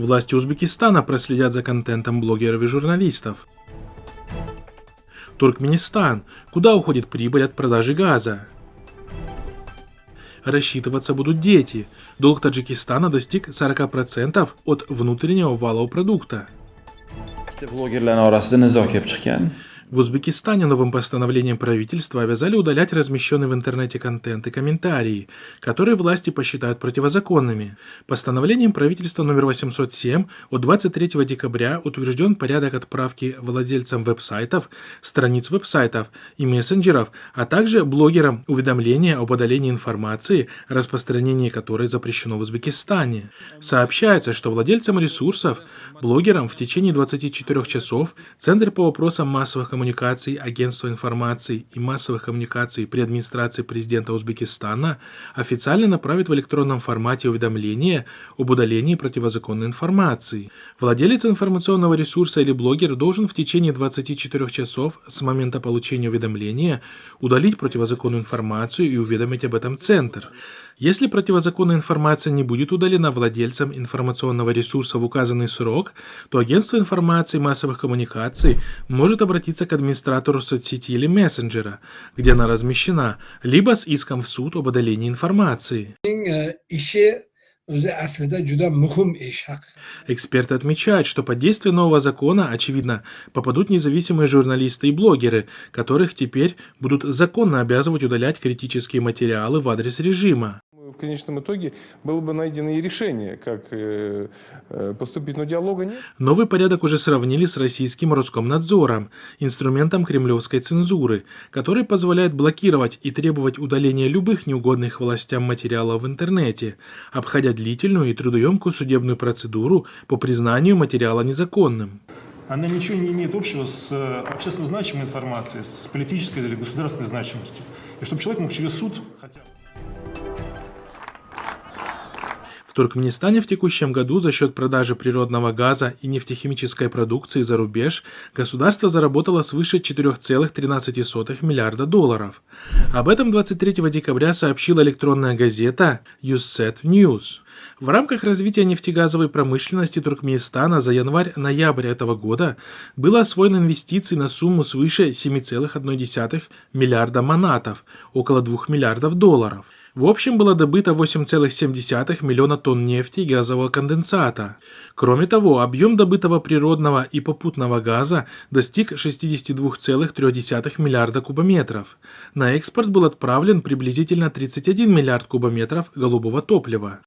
Власти Узбекистана проследят за контентом блогеров и журналистов. Туркменистан. Куда уходит прибыль от продажи газа? Рассчитываться будут дети. Долг Таджикистана достиг 40% от внутреннего валового продукта. В Узбекистане новым постановлением правительства обязали удалять размещенный в интернете контент и комментарии, которые власти посчитают противозаконными. Постановлением правительства номер 807 от 23 декабря утвержден порядок отправки владельцам веб-сайтов, страниц веб-сайтов и мессенджеров, а также блогерам уведомления об удалении информации, распространение которой запрещено в Узбекистане. Сообщается, что владельцам ресурсов, блогерам в течение 24 часов Центр по вопросам массовых коммуникаций, Агентство информации и массовых коммуникаций при администрации президента Узбекистана официально направит в электронном формате уведомление об удалении противозаконной информации. Владелец информационного ресурса или блогер должен в течение 24 часов с момента получения уведомления удалить противозаконную информацию и уведомить об этом Центр. Если противозаконная информация не будет удалена владельцам информационного ресурса в указанный срок, то Агентство информации и массовых коммуникаций может обратиться к администратору соцсети или мессенджера, где она размещена, либо с иском в суд об удалении информации. Эксперты отмечают, что под действие нового закона, очевидно, попадут независимые журналисты и блогеры, которых теперь будут законно обязывать удалять критические материалы в адрес режима. В конечном итоге было бы найдено и решение, как поступить, но диалога нет. Новый порядок уже сравнили с российским Роскомнадзором, инструментом кремлевской цензуры, который позволяет блокировать и требовать удаления любых неугодных властям материалов в интернете, обходя длительную и трудоемкую судебную процедуру по признанию материала незаконным. Она ничего не имеет общего с общественно значимой информацией, с политической или государственной значимостью. И чтобы человек мог через суд хотя бы... В Туркменистане в текущем году за счет продажи природного газа и нефтехимической продукции за рубеж государство заработало свыше 4,13 миллиарда долларов. Об этом 23 декабря сообщила электронная газета Юссет News. В рамках развития нефтегазовой промышленности Туркменистана за январь-ноябрь этого года было освоено инвестиций на сумму свыше 7,1 миллиарда манатов, около 2 миллиардов долларов. В общем, было добыто 8,7 миллиона тонн нефти и газового конденсата. Кроме того, объем добытого природного и попутного газа достиг 62,3 миллиарда кубометров. На экспорт был отправлен приблизительно 31 миллиард кубометров голубого топлива.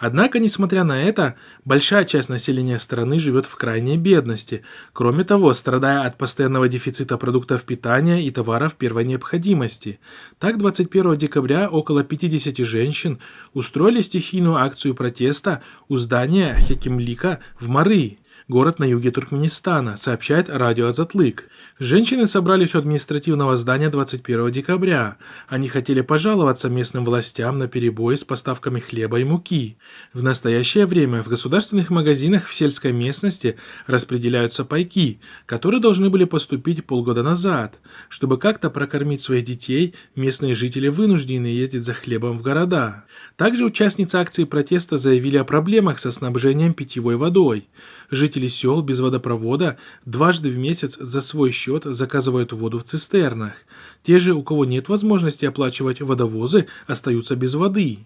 Однако, несмотря на это, большая часть населения страны живет в крайней бедности, кроме того, страдая от постоянного дефицита продуктов питания и товаров первой необходимости. Так, 21 декабря около 50 женщин устроили стихийную акцию протеста у здания Хекимлика в Мары, город на юге Туркменистана, сообщает радио Азатлык. Женщины собрались у административного здания 21 декабря. Они хотели пожаловаться местным властям на перебои с поставками хлеба и муки. В настоящее время в государственных магазинах в сельской местности распределяются пайки, которые должны были поступить полгода назад. Чтобы как-то прокормить своих детей, местные жители вынуждены ездить за хлебом в города. Также участницы акции протеста заявили о проблемах со снабжением питьевой водой. Жители сел без водопровода дважды в месяц за свой счет заказывают воду в цистернах. Те же, у кого нет возможности оплачивать водовозы, остаются без воды.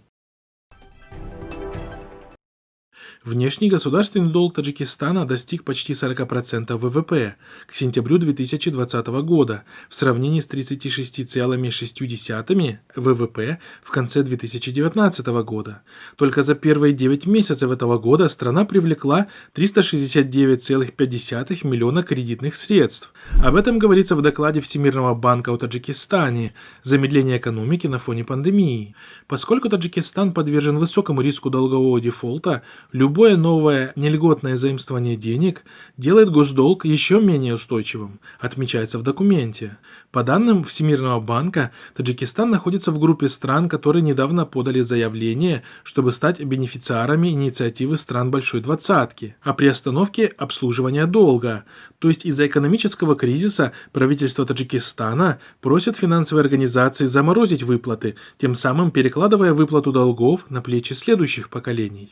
Внешний государственный долг Таджикистана достиг почти 40% ВВП к сентябрю 2020 года в сравнении с 36,6% ВВП в конце 2019 года. Только за первые 9 месяцев этого года страна привлекла 369,5 миллиона кредитных средств. Об этом говорится в докладе Всемирного банка о Таджикистане «Замедление экономики на фоне пандемии». Поскольку Таджикистан подвержен высокому риску долгового дефолта, любой Любое новое нельготное заимствование денег делает госдолг еще менее устойчивым, отмечается в документе. По данным Всемирного банка, Таджикистан находится в группе стран, которые недавно подали заявление, чтобы стать бенефициарами инициативы стран Большой Двадцатки о приостановке обслуживания долга. То есть из-за экономического кризиса правительство Таджикистана просит финансовые организации заморозить выплаты, тем самым перекладывая выплату долгов на плечи следующих поколений.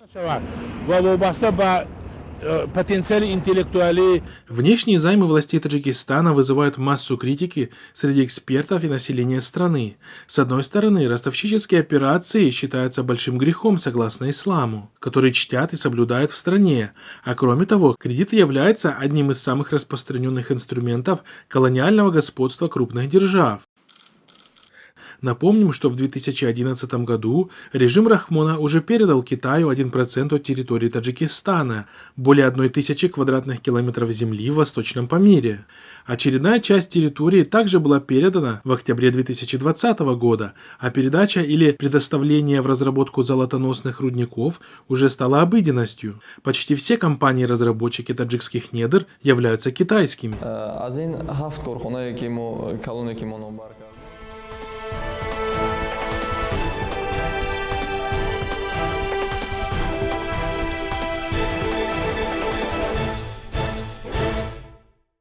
Внешние займы властей Таджикистана вызывают массу критики среди экспертов и населения страны. С одной стороны, ростовщические операции считаются большим грехом согласно исламу, который чтят и соблюдают в стране, а кроме того, кредит является одним из самых распространенных инструментов колониального господства крупных держав. Напомним, что в 2011 году режим Рахмона уже передал Китаю 1% от территории Таджикистана, более 1000 квадратных километров земли в Восточном Памире. Очередная часть территории также была передана в октябре 2020 года, а передача или предоставление в разработку золотоносных рудников уже стала обыденностью. Почти все компании-разработчики таджикских недр являются китайскими.